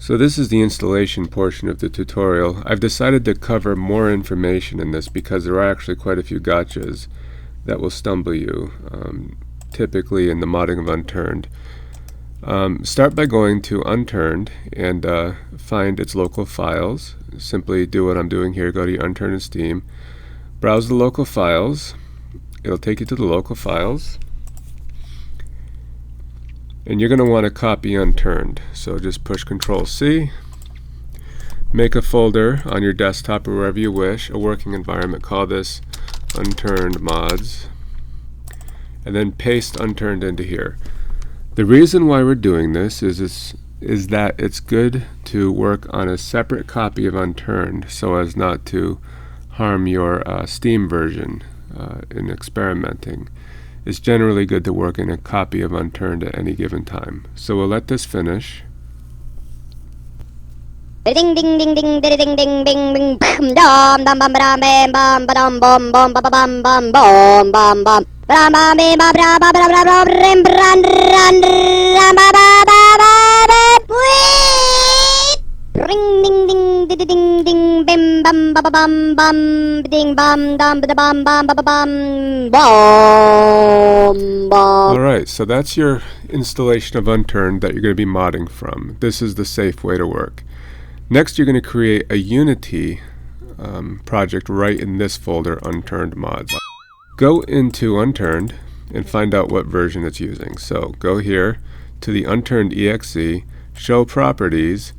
So this is the installation portion of the tutorial. I've decided to cover more information in this because there are actually quite a few gotchas that will stumble you, typically in the modding of Unturned. Start by going to Unturned and find its local files. Simply do what I'm doing here. Go to your Unturned in Steam. Browse the local files. It'll take you to the local files. And you're going to want to copy Unturned. So just push Control-C. Make a folder on your desktop or wherever you wish, a working environment. Call this Unturned Mods. And then paste Unturned into here. The reason why we're doing this is that it's good to work on a separate copy of Unturned so as not to harm your Steam version in experimenting. It's generally good to work in a copy of Unturned at any given time. So we'll let this finish. Ding ding ding ding ding ding ding ding ding dum dum bum bum bum bum bum bum bum bum bum bum bum bum bum bum bum bum bum ring ding ding ding ding ding bim bum bum bum bum ding bum dum bum bum bum bum bum. Alright, so that's your installation of Unturned that you're going to be modding from. This is the safe way to work. Next, you're going to create a Unity project right in this folder, Unturned Mods. Go into Unturned and find out what version it's using. So go here to the Unturned exe, show properties,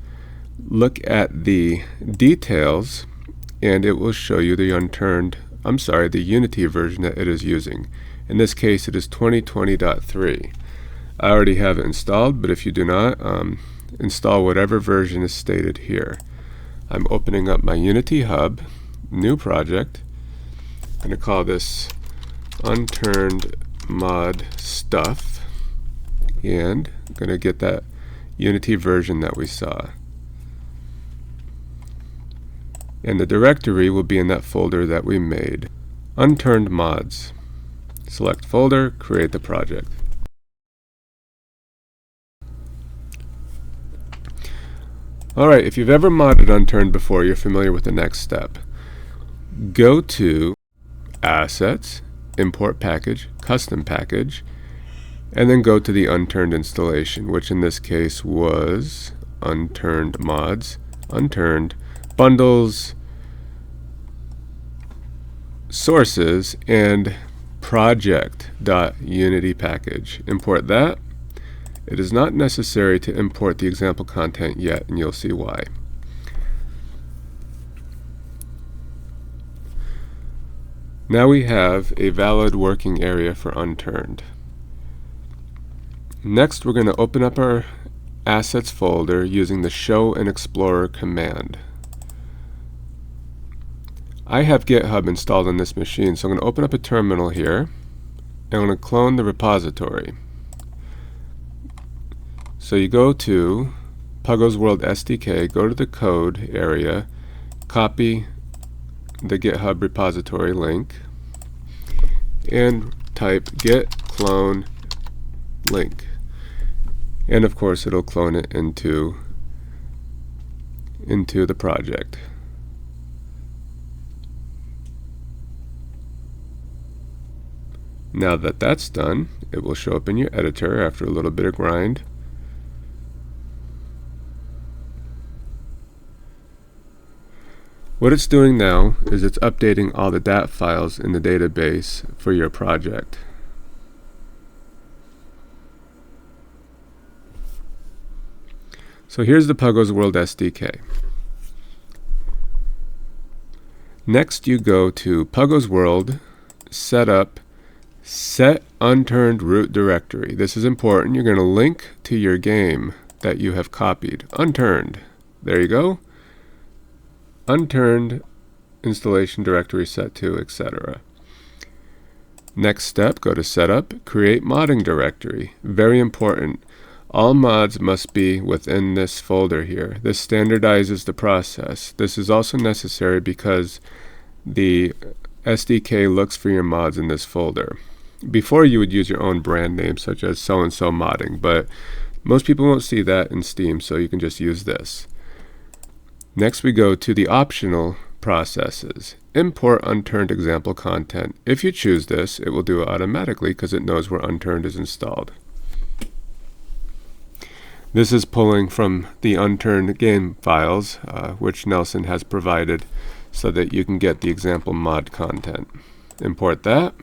look at the details, and it will show you the the Unity version that it is using. In this case, it is 2020.3. I already have it installed, but if you do not, install whatever version is stated here. I'm opening up my Unity Hub, new project. I'm going to call this Unturned Mod Stuff, and I'm going to get that Unity version that we saw. And the directory will be in that folder that we made. Unturned Mods. Select folder, create the project. Alright, if you've ever modded Unturned before, you're familiar with the next step. Go to Assets, Import Package, Custom Package, and then go to the Unturned installation, which in this case was Unturned Mods, Unturned, Bundles, Sources, and Project.Unity package. Import that. It is not necessary to import the example content yet, and you'll see why. Now we have a valid working area for Unturned. Next, we're going to open up our Assets folder using the Show and Explorer command. I have GitHub installed on this machine, so I'm going to open up a terminal here, and I'm going to clone the repository. So you go to PuggosWorldSDK, go to the code area, copy the GitHub repository link, and type git clone link. And of course it'll clone it into the project. Now that that's done, it will show up in your editor after a little bit of grind. What it's doing now is it's updating all the DAT files in the database for your project. So here's the PuggosWorldSDK. Next you go to PuggosWorld, Setup, Set Unturned Root Directory. This is important. You're going to link to your game that you have copied. Unturned. There you go. Unturned installation directory set to, etc. Next step, go to Setup, Create Modding Directory. Very important. All mods must be within this folder here. This standardizes the process. This is also necessary because the SDK looks for your mods in this folder. Before, you would use your own brand name such as so-and-so modding, but Most people won't see that in Steam, so you can just use this. Next we go to the optional processes. Import unturned example content. If you choose this, it will do it automatically because it knows where unturned is installed. This is pulling from the unturned game files, which Nelson has provided so that you can get the example mod content. Import that.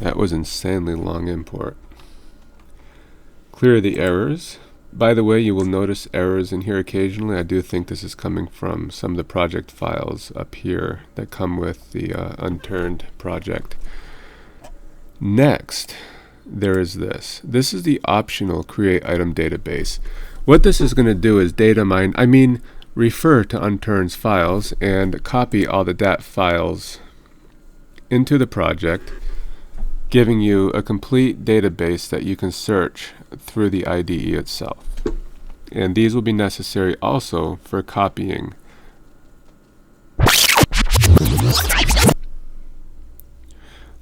That was insanely long import. Clear the errors. By the way, you will notice errors in here occasionally. I do think this is coming from some of the project files up here that come with the Unturned project. Next, there is this. This is the optional create item database. What this is going to do is refer to Unturned's files and copy all the DAT files into the project, giving you a complete database that you can search through the IDE itself. And these will be necessary also for copying.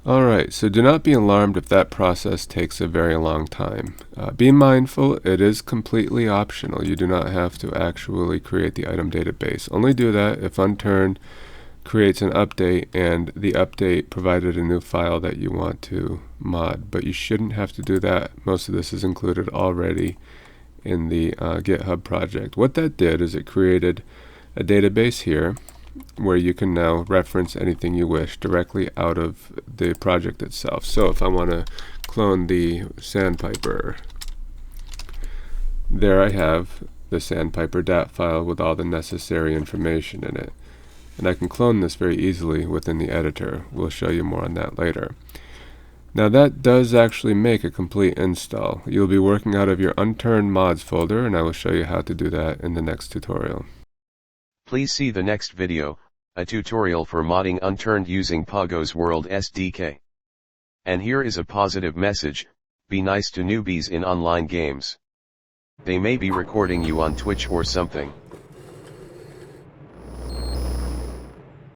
Alright, so do not be alarmed if that process takes a very long time. Be mindful, it is completely optional. You do not have to actually create the item database. Only do that if Unturned creates an update and the update provided a new file that you want to mod, but you shouldn't have to do that. Most of this is included already in the GitHub project. What that did is it created a database here where you can now reference anything you wish directly out of the project itself. So if I want to clone the Sandpiper, there I have the Sandpiper DAT file with all the necessary information in it. And I can clone this very easily within the editor. We'll show you more on that later. Now that does actually make a complete install. You'll be working out of your Unturned mods folder, and I will show you how to do that in the next tutorial. Please see the next video, a tutorial for modding Unturned using PuggosWorldSDK. And here is a positive message: be nice to newbies in online games. They may be recording you on Twitch or something.